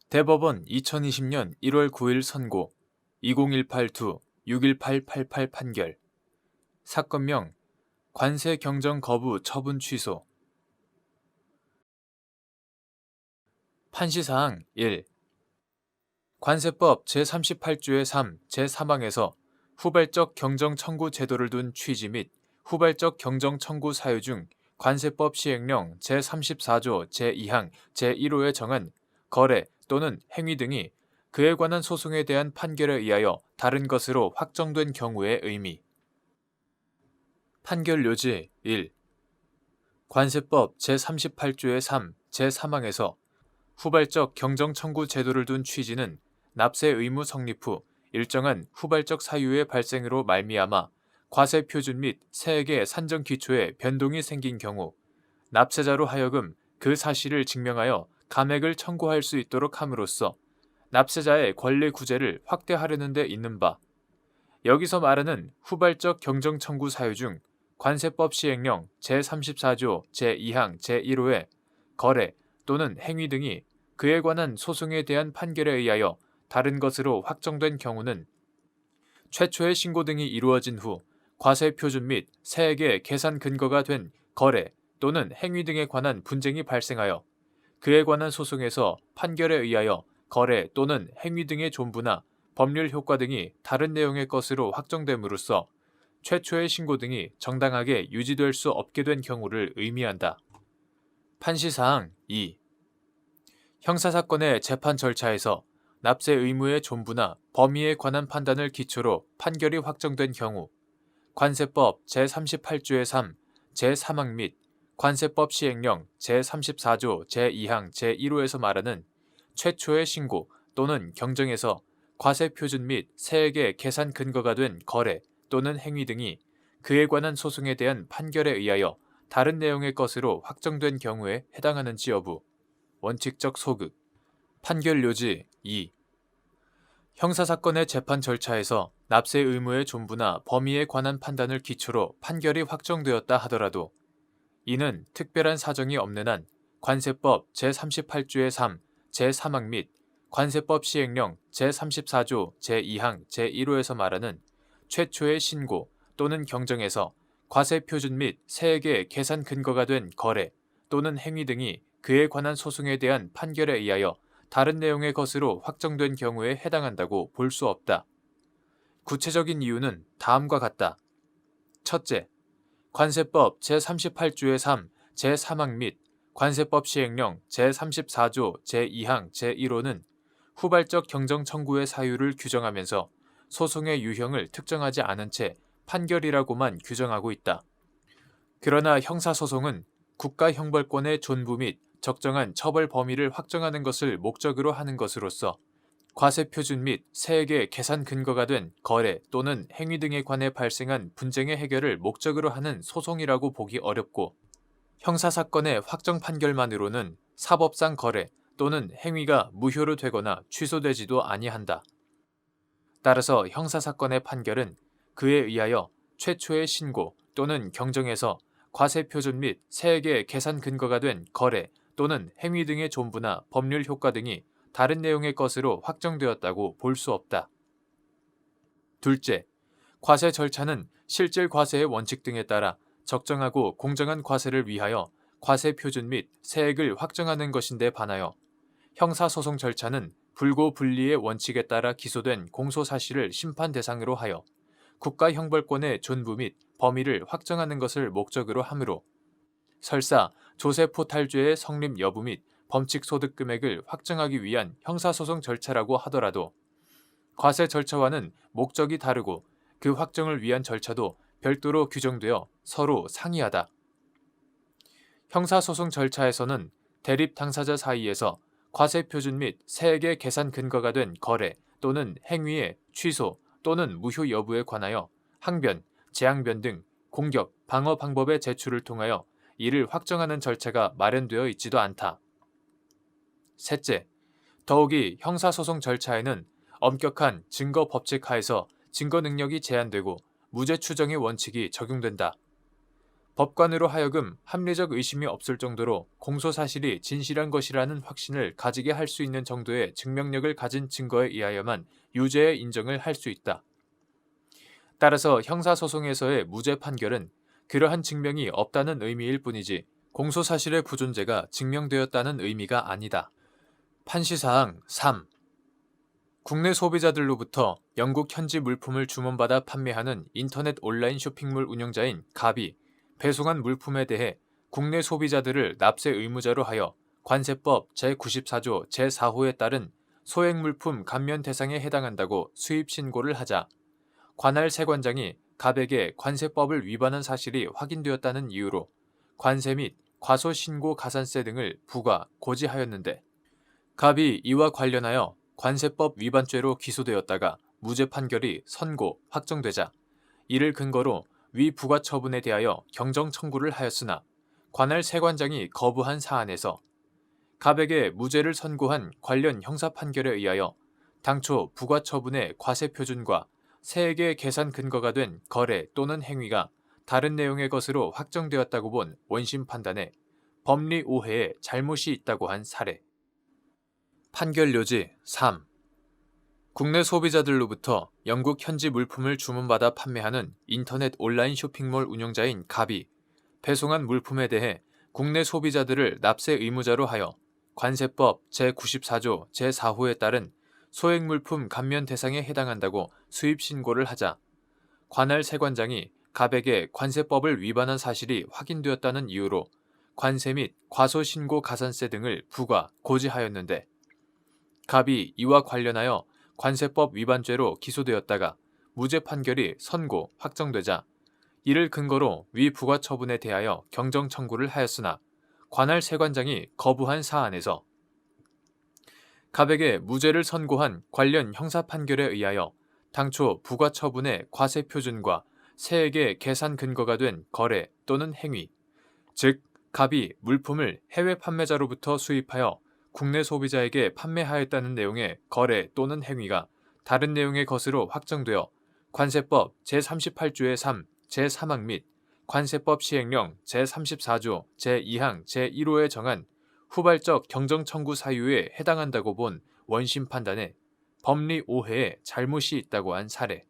대법원 2020년 1월 9일 선고 2018-2-61888 판결 사건명 관세 경정 거부 처분 취소 판시사항 1. 관세법 제38조의 3 제3항에서 후발적 경정 청구 제도를 둔 취지 및 후발적 경정 청구 사유 중 관세법 시행령 제34조 제2항 제1호에 정한 거래 또는 행위 등이 그에 관한 소송에 대한 판결에 의하여 다른 것으로 확정된 경우의 의미. 판결 요지 1. 관세법 제38조의 3 제3항에서 후발적 경정 청구 제도를 둔 취지는 납세 의무 성립 후 일정한 후발적 사유의 발생으로 말미암아 과세 표준 및 세액의 산정 기초에 변동이 생긴 경우 납세자로 하여금 그 사실을 증명하여 감액을 청구할 수 있도록 함으로써 납세자의 권리 구제를 확대하려는 데 있는 바. 여기서 말하는 후발적 경정 청구 사유 중 관세법 시행령 제34조 제2항 제1호의 거래 또는 행위 등이 그에 관한 소송에 대한 판결에 의하여 다른 것으로 확정된 경우는 최초의 신고 등이 이루어진 후 과세 표준 및 세액의 계산 근거가 된 거래 또는 행위 등에 관한 분쟁이 발생하여 그에 관한 소송에서 판결에 의하여 거래 또는 행위 등의 존부나 법률 효과 등이 다른 내용의 것으로 확정됨으로써 최초의 신고 등이 정당하게 유지될 수 없게 된 경우를 의미한다. 판시사항 2. 형사사건의 재판 절차에서 납세 의무의 존부나 범위에 관한 판단을 기초로 판결이 확정된 경우 관세법 제38조의 3, 제3항 및 관세법 시행령 제34조 제2항 제1호에서 말하는 최초의 신고 또는 경정에서 과세 표준 및 세액의 계산 근거가 된 거래 또는 행위 등이 그에 관한 소송에 대한 판결에 의하여 다른 내용의 것으로 확정된 경우에 해당하는지 여부. 원칙적 소급. 판결 요지 2. 형사사건의 재판 절차에서 납세 의무의 존부나 범위에 관한 판단을 기초로 판결이 확정되었다 하더라도 이는 특별한 사정이 없는 한 관세법 제38조의 3, 제3항 및 관세법 시행령 제34조 제2항 제1호에서 말하는 최초의 신고 또는 경정에서 과세 표준 및 세액의 계산 근거가 된 거래 또는 행위 등이 그에 관한 소송에 대한 판결에 의하여 다른 내용의 것으로 확정된 경우에 해당한다고 볼 수 없다. 구체적인 이유는 다음과 같다. 첫째, 관세법 제38조의 3, 제3항 및 관세법 시행령 제34조 제2항 제1호는 후발적 경정 청구의 사유를 규정하면서 소송의 유형을 특정하지 않은 채 판결이라고만 규정하고 있다. 그러나 형사소송은 국가형벌권의 존부 및 적정한 처벌 범위를 확정하는 것을 목적으로 하는 것으로서 과세 표준 및 세액의 계산 근거가 된 거래 또는 행위 등에 관해 발생한 분쟁의 해결을 목적으로 하는 소송이라고 보기 어렵고 형사사건의 확정 판결만으로는 사법상 거래 또는 행위가 무효로 되거나 취소되지도 아니한다. 따라서 형사사건의 판결은 그에 의하여 최초의 신고 또는 경정에서 과세 표준 및 세액의 계산 근거가 된 거래 또는 행위 등의 존부나 법률 효과 등이 다른 내용의 것으로 확정되었다고 볼 수 없다. 둘째, 과세 절차는 실질 과세의 원칙 등에 따라 적정하고 공정한 과세를 위하여 과세 표준 및 세액을 확정하는 것인데 반하여 형사소송 절차는 불고불리의 원칙에 따라 기소된 공소사실을 심판 대상으로 하여 국가형벌권의 존부 및 범위를 확정하는 것을 목적으로 하므로 설사 조세포탈죄의 성립 여부 및 범칙소득 금액을 확정하기 위한 형사소송 절차라고 하더라도 과세 절차와는 목적이 다르고 그 확정을 위한 절차도 별도로 규정되어 서로 상이하다. 형사소송 절차에서는 대립 당사자 사이에서 과세 표준 및 세액의 계산 근거가 된 거래 또는 행위의 취소 또는 무효 여부에 관하여 항변, 재항변 등 공격, 방어 방법의 제출을 통하여 이를 확정하는 절차가 마련되어 있지도 않다. 셋째, 더욱이 형사소송 절차에는 엄격한 증거 법칙 하에서 증거 능력이 제한되고 무죄 추정의 원칙이 적용된다. 법관으로 하여금 합리적 의심이 없을 정도로 공소사실이 진실한 것이라는 확신을 가지게 할 수 있는 정도의 증명력을 가진 증거에 의하여만 유죄의 인정을 할 수 있다. 따라서 형사소송에서의 무죄 판결은 그러한 증명이 없다는 의미일 뿐이지 공소사실의 부존재가 증명되었다는 의미가 아니다. 판시사항 3. 국내 소비자들로부터 영국 현지 물품을 주문받아 판매하는 인터넷 온라인 쇼핑몰 운영자인 갑이 배송한 물품에 대해 국내 소비자들을 납세 의무자로 하여 관세법 제94조 제4호에 따른 소액물품 감면 대상에 해당한다고 수입 신고를 하자 관할 세관장이 갑에게 관세법을 위반한 사실이 확인되었다는 이유로 관세 및 과소신고 가산세 등을 부과, 고지하였는데 갑이 이와 관련하여 관세법 위반죄로 기소되었다가 무죄 판결이 선고, 확정되자 이를 근거로 위 부과 처분에 대하여 경정 청구를 하였으나 관할 세관장이 거부한 사안에서 갑에게 무죄를 선고한 관련 형사 판결에 의하여 당초 부과 처분의 과세 표준과 세액의 계산 근거가 된 거래 또는 행위가 다른 내용의 것으로 확정되었다고 본 원심 판단에 법리 오해에 잘못이 있다고 한 사례. 판결 요지 3. 국내 소비자들로부터 영국 현지 물품을 주문받아 판매하는 인터넷 온라인 쇼핑몰 운영자인 갑이 배송한 물품에 대해 국내 소비자들을 납세 의무자로 하여 관세법 제94조 제4호에 따른 소액물품 감면 대상에 해당한다고 수입 신고를 하자 관할 세관장이 갑에게 관세법을 위반한 사실이 확인되었다는 이유로 관세 및 과소신고 가산세 등을 부과, 고지하였는데 갑이 이와 관련하여 관세법 위반죄로 기소되었다가 무죄 판결이 선고, 확정되자 이를 근거로 위 부과 처분에 대하여 경정 청구를 하였으나 관할 세관장이 거부한 사안에서 갑에게 무죄를 선고한 관련 형사 판결에 의하여 당초 부과 처분의 과세 표준과 세액의 계산 근거가 된 거래 또는 행위, 즉 갑이 물품을 해외 판매자로부터 수입하여 국내 소비자에게 판매하였다는 내용의 거래 또는 행위가 다른 내용의 것으로 확정되어 관세법 제38조의 3, 제3항 및 관세법 시행령 제34조 제2항 제1호에 정한 후발적 경정 청구 사유에 해당한다고 본 원심 판단에 법리 오해에 잘못이 있다고 한 사례.